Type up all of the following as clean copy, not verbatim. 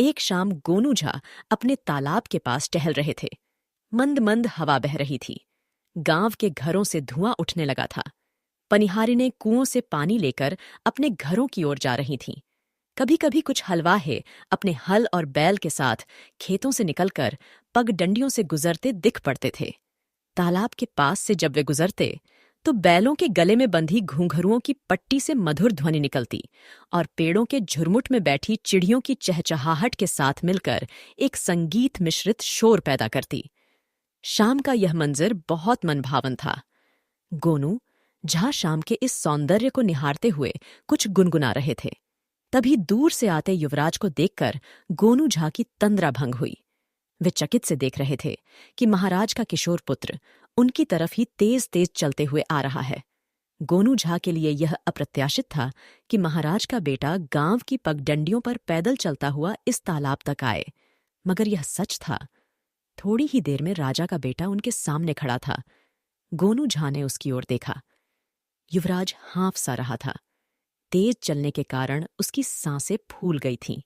एक शाम गोनू झा अपने तालाब के पास टहल रहे थे। मंद मंद हवा बह रही थी। गांव के घरों से धुआं उठने लगा था। पनिहारिनें कुओं से पानी लेकर अपने घरों की ओर जा रही थीं। कभी कभी कुछ हलवाहे अपने हल और बैल के साथ खेतों से निकलकर पगडंडियों से गुजरते दिख पड़ते थे। तालाब के पास से जब वे गुजरते तो बैलों के गले में बंधी घूंघरुओं की पट्टी से मधुर ध्वनि निकलती और पेड़ों के झुरमुट में बैठी चिड़ियों की चहचहाहट के साथ मिलकर एक संगीत मिश्रित शोर पैदा करती। शाम का यह मंजर बहुत मनभावन था। गोनू झा शाम के इस सौंदर्य को निहारते हुए कुछ गुनगुना रहे थे। तभी दूर से आते युवराज को देखकर गोनू झा की तंद्रा भंग हुई। वे चकित से देख रहे थे कि महाराज का किशोर पुत्र उनकी तरफ ही तेज तेज चलते हुए आ रहा है। गोनू झा के लिए यह अप्रत्याशित था कि महाराज का बेटा गांव की पगडंडियों पर पैदल चलता हुआ इस तालाब तक आए, मगर यह सच था। थोड़ी ही देर में राजा का बेटा उनके सामने खड़ा था। गोनू झा ने उसकी ओर देखा। युवराज हाँफ सा रहा था। तेज चलने के कारण उसकी सांसें फूल गई थीं।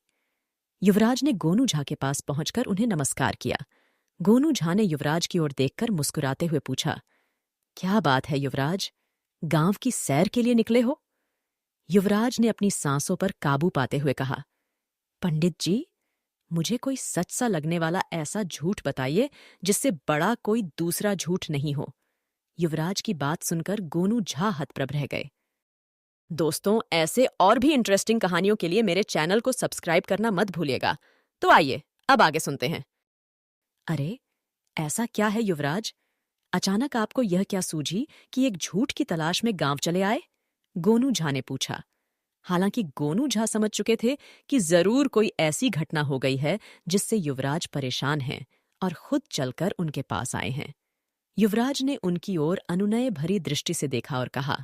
युवराज ने गोनू झा के पास पहुंचकर उन्हें नमस्कार किया। गोनू झा ने युवराज की ओर देखकर मुस्कुराते हुए पूछा, क्या बात है युवराज, गांव की सैर के लिए निकले हो? युवराज ने अपनी सांसों पर काबू पाते हुए कहा, पंडित जी, मुझे कोई सच सा लगने वाला ऐसा झूठ बताइए जिससे बड़ा कोई दूसरा झूठ नहीं हो। युवराज की बात सुनकर गोनू झा हतप्रभ रह गए। दोस्तों, ऐसे और भी इंटरेस्टिंग कहानियों के लिए मेरे चैनल को सब्सक्राइब करना मत भूलिएगा। तो आइए अब आगे सुनते हैं। अरे, ऐसा क्या है युवराज? अचानक आपको यह क्या सूझी कि एक झूठ की तलाश में गांव चले आए? गोनू झा ने पूछा। हालांकि गोनू झा समझ चुके थे कि जरूर कोई ऐसी घटना हो गई है जिससे युवराज परेशान हैं और खुद चलकर उनके पास आए हैं। युवराज ने उनकी ओर अनुनय भरी दृष्टि से देखा और कहा,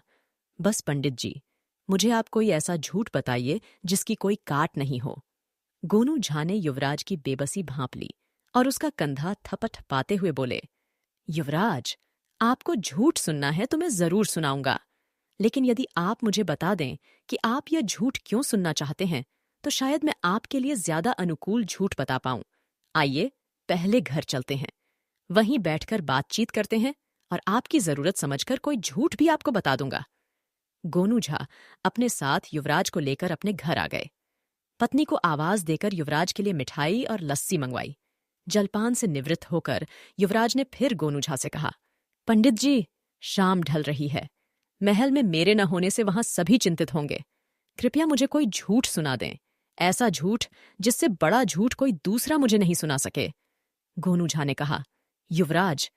बस पंडित जी, मुझे आप कोई ऐसा झूठ बताइए जिसकी कोई काट नहीं हो। गोनू झा ने युवराज की बेबसी भांप ली और उसका कंधा थपथपाते हुए बोले, युवराज, आपको झूठ सुनना है तो मैं जरूर सुनाऊंगा, लेकिन यदि आप मुझे बता दें कि आप यह झूठ क्यों सुनना चाहते हैं तो शायद मैं आपके लिए ज्यादा अनुकूल झूठ बता पाऊं। आइए पहले घर चलते हैं, वहीं बैठकर बातचीत करते हैं और आपकी जरूरत समझकर कोई झूठ भी आपको बता दूंगा। गोनू झा अपने साथ युवराज को लेकर अपने घर आ गए। पत्नी को आवाज देकर युवराज के लिए मिठाई और लस्सी मंगवाई। जलपान से निवृत्त होकर युवराज ने फिर गोनू झा से कहा, पंडित जी, शाम ढल रही है। महल में मेरे न होने से वहां सभी चिंतित होंगे। कृपया मुझे कोई झूठ सुना दें, ऐसा झूठ जिससे बड़ा झूठ कोई दूसरा मुझे नहीं सुना सके। गोनू झा ने कहा, युवराज,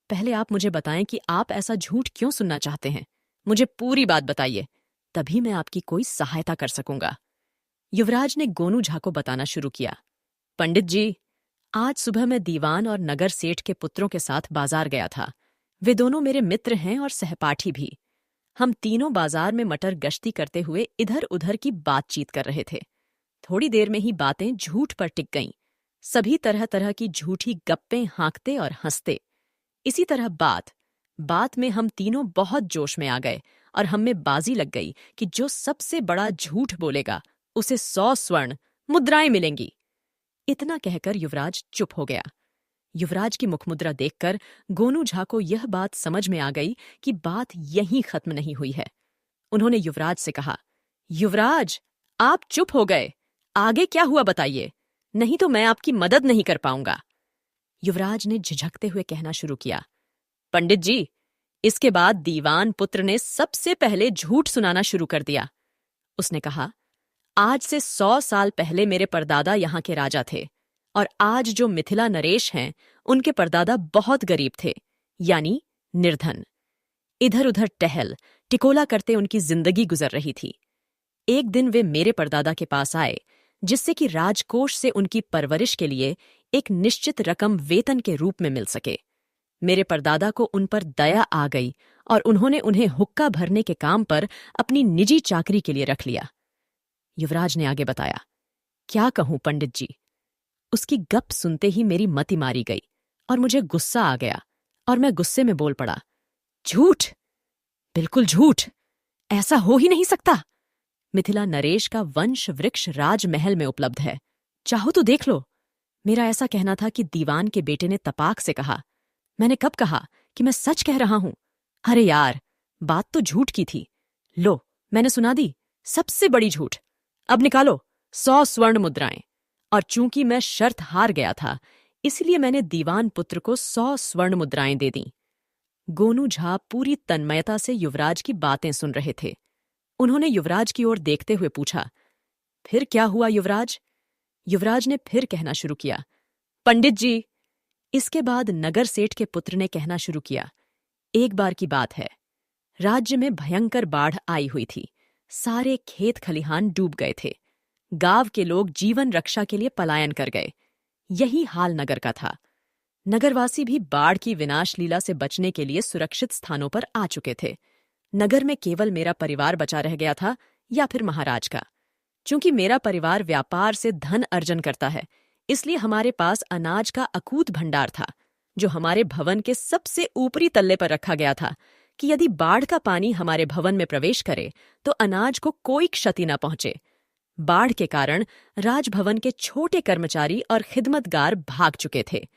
पहले आप मुझे बताएं कि आप ऐसा झूठ क्यों सुनना चाहते हैं। मुझे पूरी बात बताइए, तभी मैं आपकी कोई सहायता कर सकूंगा। युवराज ने गोनू झा को बताना शुरू किया, पंडित जी, आज सुबह मैं दीवान और नगर सेठ के पुत्रों के साथ बाजार गया था। वे दोनों मेरे मित्र हैं और सहपाठी भी। हम तीनों बाजार में मटर गश्ती करते हुए इधर उधर की बातचीत कर रहे थे। थोड़ी देर में ही बातें झूठ पर टिक गईं। सभी तरह तरह की झूठी गप्पें हाँकते और हंसते। इसी तरह बात में हम तीनों बहुत जोश में आ गए और हम में बाजी लग गई कि जो सबसे बड़ा झूठ बोलेगा उसे 100 स्वर्ण मुद्राएं मिलेंगी। इतना कहकर युवराज चुप हो गया। युवराज की मुखमुद्रा देखकर गोनू झा को यह बात समझ में आ गई कि बात यहीं खत्म नहीं हुई है। उन्होंने युवराज से कहा, युवराज, आप चुप हो गए, आगे क्या हुआ बताइए, नहीं तो मैं आपकी मदद नहीं कर पाऊंगा। युवराज ने झिझकते हुए कहना शुरू किया, पंडित जी, इसके बाद दीवान पुत्र ने सबसे पहले झूठ सुनाना शुरू कर दिया। उसने कहा, आज से 100 साल पहले मेरे परदादा यहाँ के राजा थे और आज जो मिथिला नरेश हैं उनके परदादा बहुत गरीब थे, यानी निर्धन। इधर उधर टहल टिकोला करते उनकी जिंदगी गुजर रही थी। एक दिन वे मेरे परदादा के पास आए जिससे कि राजकोष से उनकी परवरिश के लिए एक निश्चित रकम वेतन के रूप में मिल सके। मेरे परदादा को उन पर दया आ गई और उन्होंने उन्हें हुक्का भरने के काम पर अपनी निजी चाकरी के लिए रख लिया। युवराज ने आगे बताया, क्या कहूं पंडित जी, उसकी गप सुनते ही मेरी मति मारी गई और मुझे गुस्सा आ गया और मैं गुस्से में बोल पड़ा, झूठ, बिल्कुल झूठ, ऐसा हो ही नहीं सकता। मिथिला नरेश का वंश वृक्ष राजमहल में उपलब्ध है, चाहो तो देख लो। मेरा ऐसा कहना था कि दीवान के बेटे ने तपाक से कहा। मैंने कब कहा कि मैं सच कह रहा हूं? अरे यार, बात तो झूठ की थी। लो, मैंने सुना दी, सबसे बड़ी झूठ। अब निकालो 100 स्वर्ण मुद्राएं। और चूंकि मैं शर्त हार गया था, इसलिए मैंने दीवान पुत्र को 100 स्वर्ण मुद्राएं दे दी। गोनू झा पूरी तन्मयता से युवराज की बातें सुन रहे थे। उन्होंने युवराज की ओर देखते हुए पूछा, फिर क्या हुआ युवराज? युवराज ने फिर कहना शुरू किया, पंडित जी। इसके बाद नगर सेठ के पुत्र ने कहना शुरू किया, एक बार की बात है, राज्य में भयंकर बाढ़ आई हुई थी। सारे खेत खलिहान डूब गए थे। गांव के लोग जीवन रक्षा के लिए पलायन कर गए। यही हाल नगर का था। नगरवासी भी बाढ़ की विनाश लीला से बचने के लिए सुरक्षित स्थानों पर आ चुके थे। नगर में केवल मेरा परिवार बचा रह गया था, या फिर महाराज का। चूंकि मेरा परिवार व्यापार से धन अर्जन करता है, इसलिए हमारे पास अनाज का अकूत भंडार था, जो हमारे भवन के सबसे ऊपरी तल्ले पर रखा गया था कि यदि बाढ़ का पानी हमारे भवन में प्रवेश करे तो अनाज को कोई क्षति न पहुंचे। बाढ़ के कारण राजभवन के छोटे कर्मचारी और खिदमतगार भाग चुके थे।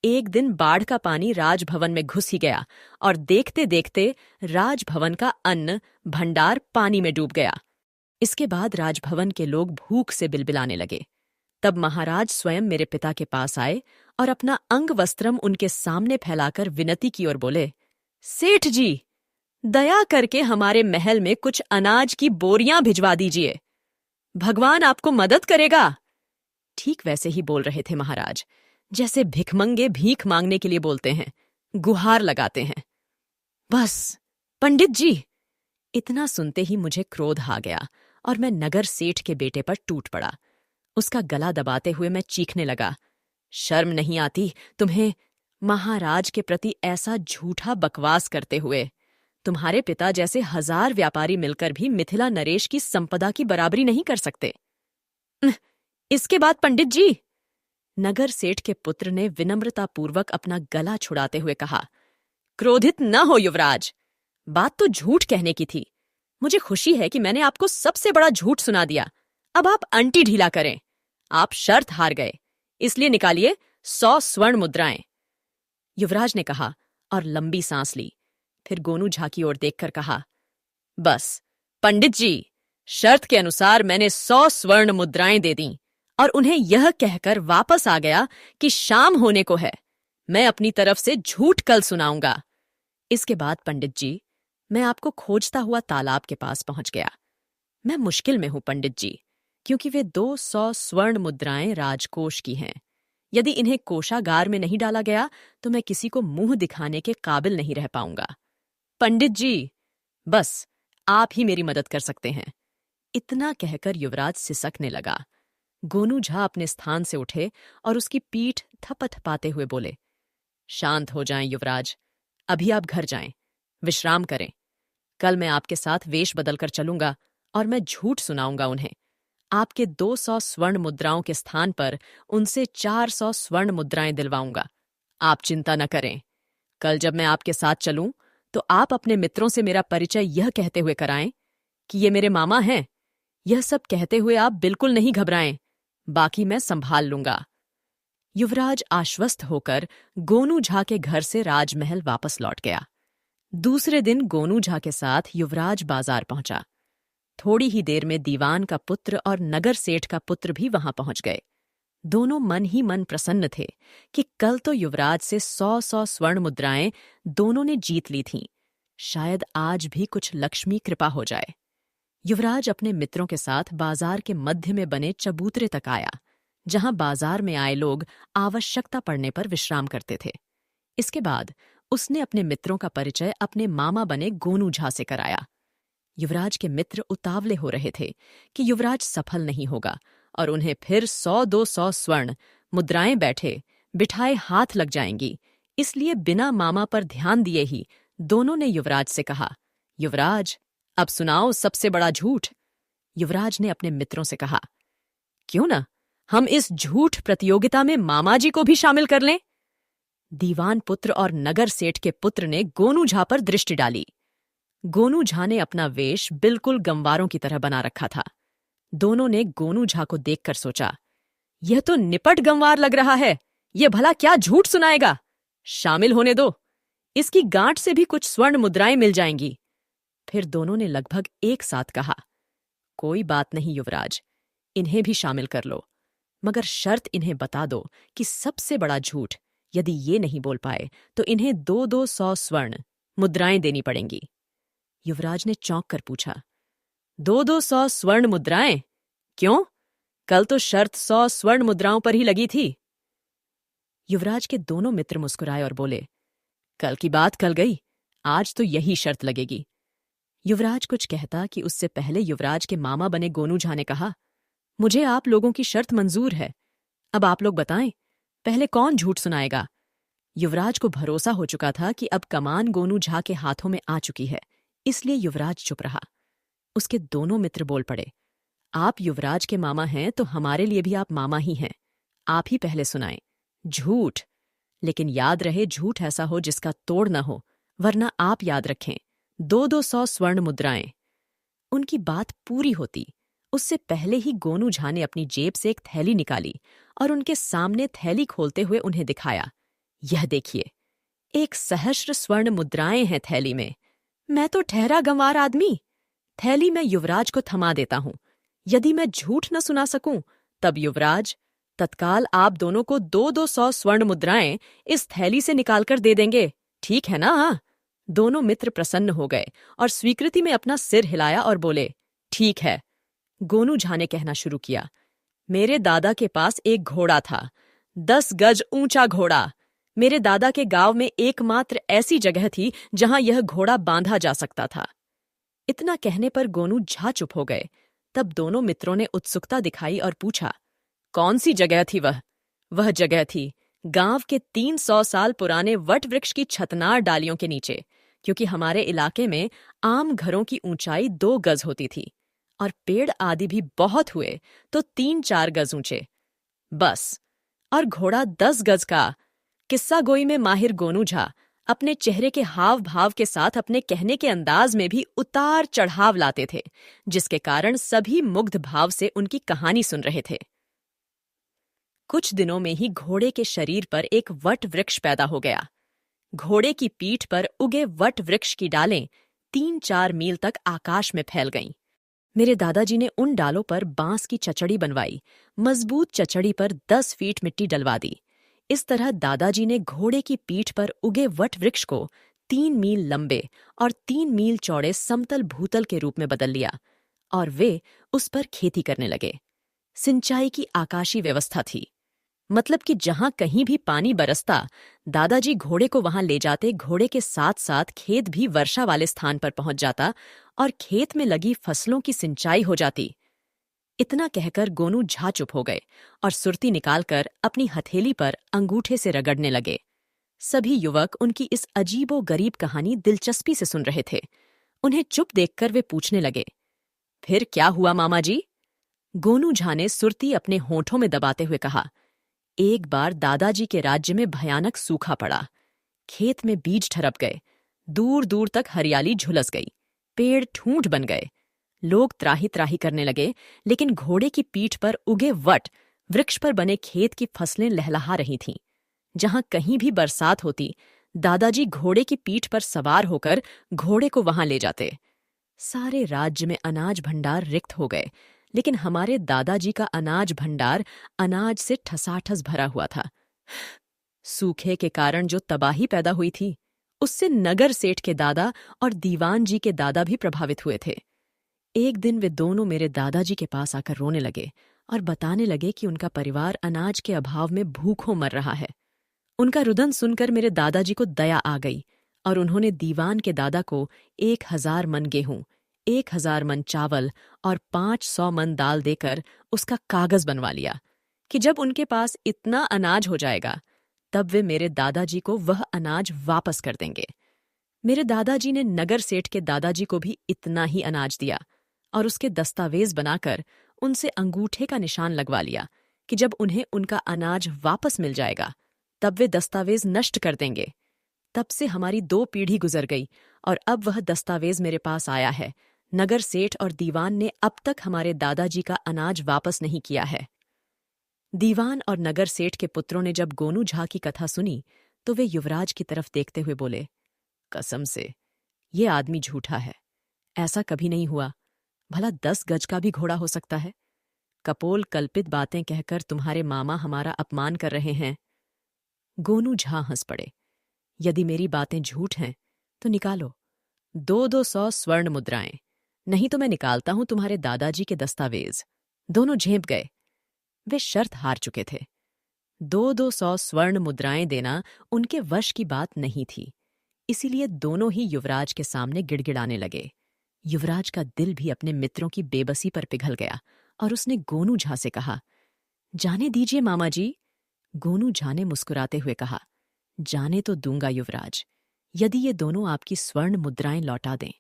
एक दिन बाढ़ का पानी राजभवन में घुस ही गया और देखते देखते राजभवन का अन्न भंडार पानी में डूब गया। इसके बाद राजभवन के लोग भूख से बिलबिलाने लगे। तब महाराज स्वयं मेरे पिता के पास आए और अपना अंग वस्त्रम उनके सामने फैलाकर विनती की और बोले, सेठ जी, दया करके हमारे महल में कुछ अनाज की बोरियां भिजवा दीजिए। भगवान आपको मदद करेगा। ठीक वैसे ही बोल रहे थे महाराज, जैसे भिखमंगे भीख मांगने के लिए बोलते हैं, गुहार लगाते हैं। बस पंडित जी। इतना सुनते ही मुझे क्रोध आ गया और मैं नगर सेठ के बेटे पर टूट पड़ा। उसका गला दबाते हुए मैं चीखने लगा, शर्म नहीं आती तुम्हें महाराज के प्रति ऐसा झूठा बकवास करते हुए? तुम्हारे पिता जैसे 1000 व्यापारी मिलकर भी मिथिला नरेश की संपदा की बराबरी नहीं कर सकते। इसके बाद पंडित जी, नगर सेठ के पुत्र ने विनम्रतापूर्वक अपना गला छुड़ाते हुए कहा, क्रोधित न हो युवराज, बात तो झूठ कहने की थी। मुझे खुशी है कि मैंने आपको सबसे बड़ा झूठ सुना दिया। अब आप अंटी ढीला करें। आप शर्त हार गए, इसलिए निकालिए 100 स्वर्ण मुद्राएं। युवराज ने कहा और लंबी सांस ली। फिर गोनू झा की ओर देखकर कहा, बस पंडित जी, शर्त के अनुसार मैंने 100 स्वर्ण मुद्राएं दे दी और उन्हें यह कहकर वापस आ गया कि शाम होने को है। मैं अपनी तरफ से झूठ कल सुनाऊंगा। इसके बाद पंडित जी, मैं आपको खोजता हुआ तालाब के पास पहुंच गया। मैं मुश्किल में हूं पंडित जी, क्योंकि वे 200 स्वर्ण मुद्राएं राजकोष की हैं। यदि इन्हें कोषागार में नहीं डाला गया तो मैं किसी को मुंह दिखाने के काबिल नहीं रह पाऊंगा। पंडित जी, बस आप ही मेरी मदद कर सकते हैं। इतना कहकर युवराज सिसकने लगा। गोनू झा अपने स्थान से उठे और उसकी पीठ थपथपाते हुए बोले, शांत हो जाएं युवराज, अभी आप घर जाएं, विश्राम करें। कल मैं आपके साथ वेश बदलकर चलूंगा और मैं झूठ सुनाऊंगा उन्हें। आपके 200 स्वर्ण मुद्राओं के स्थान पर उनसे 400 स्वर्ण मुद्राएं दिलवाऊंगा। आप चिंता न करें। कल जब मैं आपके साथ चलूं तो आप अपने मित्रों से मेरा परिचय यह कहते हुए कराएं कि ये मेरे मामा हैं। यह सब कहते हुए आप बिल्कुल नहीं घबराएं, बाकी मैं संभाल लूंगा। युवराज आश्वस्त होकर गोनू झा के घर से राजमहल वापस लौट गया। दूसरे दिन गोनू झा के साथ युवराज बाजार पहुंचा। थोड़ी ही देर में दीवान का पुत्र और नगर सेठ का पुत्र भी वहां पहुंच गए। दोनों मन ही मन प्रसन्न थे कि कल तो युवराज से 100 स्वर्ण मुद्राएं दोनों ने जीत ली थीं। शायद आज भी कुछ लक्ष्मी कृपा हो जाए। युवराज अपने मित्रों के साथ बाजार के मध्य में बने चबूतरे तक आया, जहां बाजार में आए लोग आवश्यकता पड़ने पर विश्राम करते थे। इसके बाद उसने अपने मित्रों का परिचय अपने मामा बने गोनू झा से कराया। युवराज के मित्र उतावले हो रहे थे कि युवराज सफल नहीं होगा और उन्हें फिर 100-200 स्वर्ण मुद्राएं बैठे बिठाए हाथ लग जाएंगी। इसलिए बिना मामा पर ध्यान दिए ही दोनों ने युवराज से कहा, युवराज, अब सुनाओ सबसे बड़ा झूठ। युवराज ने अपने मित्रों से कहा, क्यों ना हम इस झूठ प्रतियोगिता में मामा जी को भी शामिल कर लें। दीवान पुत्र और नगर सेठ के पुत्र ने गोनू झा पर दृष्टि डाली। गोनू झा ने अपना वेश बिल्कुल गंवारों की तरह बना रखा था। दोनों ने गोनू झा को देखकर सोचा, यह तो निपट गंवार लग रहा है। यह भला क्या झूठ सुनाएगा? शामिल होने दो, इसकी गांठ से भी कुछ स्वर्ण मुद्राएं मिल जाएंगी। फिर दोनों ने लगभग एक साथ कहा, कोई बात नहीं युवराज, इन्हें भी शामिल कर लो, मगर शर्त इन्हें बता दो कि सबसे बड़ा झूठ, यदि ये नहीं बोल पाए तो इन्हें 200 स्वर्ण मुद्राएं देनी पड़ेंगी। युवराज ने चौंक कर पूछा, 200 स्वर्ण मुद्राएं? क्यों? कल तो शर्त 100 स्वर्ण मुद्राओं पर ही लगी थी। युवराज के दोनों मित्र मुस्कुराए और बोले, कल की बात कल गई, आज तो यही शर्त लगेगी। युवराज कुछ कहता कि उससे पहले युवराज के मामा बने गोनू झा ने कहा, मुझे आप लोगों की शर्त मंजूर है। अब आप लोग बताएं, पहले कौन झूठ सुनाएगा? युवराज को भरोसा हो चुका था कि अब कमान गोनू झा के हाथों में आ चुकी है, इसलिए युवराज चुप रहा। उसके दोनों मित्र बोल पड़े, आप युवराज के मामा हैं तो हमारे लिए भी आप मामा ही हैं, आप ही पहले सुनाएं। झूठ, लेकिन याद रहे झूठ ऐसा हो जिसका तोड़ न हो, वरना आप याद रखें, 200 स्वर्ण मुद्राएं। उनकी बात पूरी होती उससे पहले ही गोनू झा ने अपनी जेब से एक थैली निकाली और उनके सामने थैली खोलते हुए उन्हें दिखाया, यह देखिए, 1 सहस्र स्वर्ण मुद्राएं हैं थैली में। मैं तो ठहरा गंवार आदमी, थैली मैं युवराज को थमा देता हूं। यदि मैं झूठ न सुना सकूं, तब युवराज तत्काल आप दोनों को 200 स्वर्ण मुद्राएं इस थैली से निकालकर दे देंगे, ठीक है ना? दोनों मित्र प्रसन्न हो गए और स्वीकृति में अपना सिर हिलाया और बोले, ठीक है। गोनू झा ने कहना शुरू किया, मेरे दादा के पास एक घोड़ा था, 10 गज ऊंचा घोड़ा। मेरे दादा के गांव में एकमात्र ऐसी जगह थी जहां यह घोड़ा बांधा जा सकता था। इतना कहने पर गोनू झा चुप हो गए। तब दोनों मित्रों ने उत्सुकता दिखाई और पूछा, कौन सी जगह थी वह? वह जगह थी गांव के 300 साल पुराने वट वृक्ष की छतनार डालियों के नीचे, क्योंकि हमारे इलाके में आम घरों की ऊंचाई 2 गज होती थी और पेड़ आदि भी बहुत हुए तो 3-4 गज ऊंचे। बस, और घोड़ा 10 गज का। किस्सा गोई में माहिर गोनू झा अपने चेहरे के हाव भाव के साथ अपने कहने के अंदाज में भी उतार चढ़ाव लाते थे, जिसके कारण सभी मुग्ध भाव से उनकी कहानी सुन रहे थे। कुछ दिनों में ही घोड़े के शरीर पर एक वट वृक्ष पैदा हो गया। घोड़े की पीठ पर उगे वट वृक्ष की डालें 3-4 मील तक आकाश में फैल गईं। मेरे दादाजी ने उन डालों पर बांस की चचड़ी बनवाई, मजबूत चचड़ी पर 10 फीट मिट्टी डलवा दी। इस तरह दादाजी ने घोड़े की पीठ पर उगे वट वृक्ष को 3 मील लंबे और 3 मील चौड़े समतल भूतल के रूप में बदल लिया और वे उस पर खेती करने लगे। सिंचाई की आकाशीय व्यवस्था थी, मतलब कि जहां कहीं भी पानी बरसता, दादाजी घोड़े को वहां ले जाते। घोड़े के साथ साथ खेत भी वर्षा वाले स्थान पर पहुंच जाता और खेत में लगी फसलों की सिंचाई हो जाती। इतना कहकर गोनू झा चुप हो गए और सुरती निकालकर अपनी हथेली पर अंगूठे से रगड़ने लगे। सभी युवक उनकी इस अजीबो गरीब कहानी दिलचस्पी से सुन रहे थे। उन्हें चुप देखकर वे पूछने लगे, फिर क्या हुआ मामा जी? गोनू झा ने सुरती अपने होठों में दबाते हुए कहा, एक बार दादाजी के राज्य में भयानक सूखा पड़ा। खेत में बीज ठरप गए, दूर दूर तक हरियाली झुलस गई, पेड़ ठूंठ बन गए। लोग त्राही त्राही करने लगे, लेकिन घोड़े की पीठ पर उगे वट वृक्ष पर बने खेत की फसलें लहलहा रही थीं। जहां कहीं भी बरसात होती, दादाजी घोड़े की पीठ पर सवार होकर घोड़े को वहां ले जाते। सारे राज्य में अनाज भंडार रिक्त हो गए, लेकिन हमारे दादाजी का अनाज भंडार अनाज से ठसाठस भरा हुआ था। सूखे के कारण जो तबाही पैदा हुई थी, उससे नगर सेठ के दादा और दीवान जी के दादा भी प्रभावित हुए थे। एक दिन वे दोनों मेरे दादाजी के पास आकर रोने लगे और बताने लगे कि उनका परिवार अनाज के अभाव में भूखों मर रहा है। उनका रुदन सुनकर मेरे दादाजी को दया आ गई और उन्होंने दीवान के दादा को 1000 मन गेहूं, 1000 मन चावल और 500 मन दाल देकर उसका कागज बनवा लिया कि जब उनके पास इतना अनाज हो जाएगा, तब वे मेरे दादाजी को वह अनाज वापस कर देंगे। मेरे दादाजी ने नगर सेठ के दादाजी को भी इतना ही अनाज दिया और उसके दस्तावेज बनाकर उनसे अंगूठे का निशान लगवा लिया कि जब उन्हें उनका अनाज वापस मिल जाएगा, तब वे दस्तावेज नष्ट कर देंगे। तब से हमारी 2 पीढ़ी गुजर गई और अब वह दस्तावेज मेरे पास आया है। नगर सेठ और दीवान ने अब तक हमारे दादाजी का अनाज वापस नहीं किया है। दीवान और नगर सेठ के पुत्रों ने जब गोनू झा की कथा सुनी तो वे युवराज की तरफ देखते हुए बोले, कसम से ये आदमी झूठा है, ऐसा कभी नहीं हुआ। भला 10 गज का भी घोड़ा हो सकता है। कपोल कल्पित बातें कहकर तुम्हारे मामा हमारा अपमान कर रहे हैं। गोनू झा हंस पड़े। यदि मेरी बातें झूठ हैं तो निकालो 200 स्वर्ण मुद्राएं, नहीं तो मैं निकालता हूं तुम्हारे दादाजी के दस्तावेज। दोनों झेप गए। वे शर्त हार चुके थे। 200 स्वर्ण मुद्राएं देना उनके वश की बात नहीं थी, इसीलिए दोनों ही युवराज के सामने गिड़गिड़ाने लगे। युवराज का दिल भी अपने मित्रों की बेबसी पर पिघल गया और उसने गोनू झा से कहा, जाने दीजिए मामा जी। गोनू झा ने मुस्कुराते हुए कहा, जाने तो दूंगा युवराज, यदि ये दोनों आपकी स्वर्ण मुद्राएं लौटा दें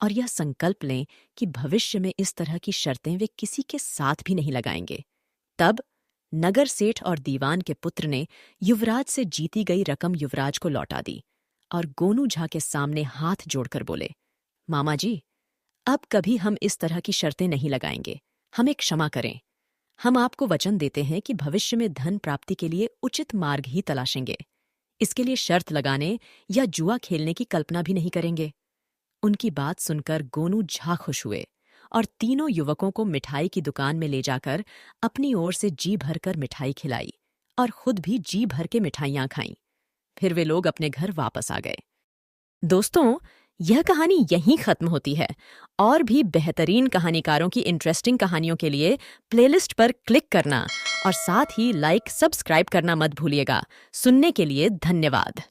और यह संकल्प लें कि भविष्य में इस तरह की शर्तें वे किसी के साथ भी नहीं लगाएंगे। तब नगर सेठ और दीवान के पुत्र ने युवराज से जीती गई रकम युवराज को लौटा दी और गोनू झा के सामने हाथ जोड़कर बोले, मामा जी, अब कभी हम इस तरह की शर्तें नहीं लगाएंगे, हमें क्षमा करें। हम आपको वचन देते हैं कि भविष्य में धन प्राप्ति के लिए उचित मार्ग ही तलाशेंगे। इसके लिए शर्त लगाने या जुआ खेलने की कल्पना भी नहीं करेंगे। उनकी बात सुनकर गोनू झा खुश हुए और तीनों युवकों को मिठाई की दुकान में ले जाकर अपनी ओर से जी भरकर मिठाई खिलाई और खुद भी जी भर के मिठाइयां खाईं। फिर वे लोग अपने घर वापस आ गए। दोस्तों, यह कहानी यहीं खत्म होती है और भी बेहतरीन कहानीकारों की इंटरेस्टिंग कहानियों के लिए प्लेलिस्ट पर क्लिक करना और साथ ही लाइक सब्सक्राइब करना मत भूलिएगा। सुनने के लिए धन्यवाद।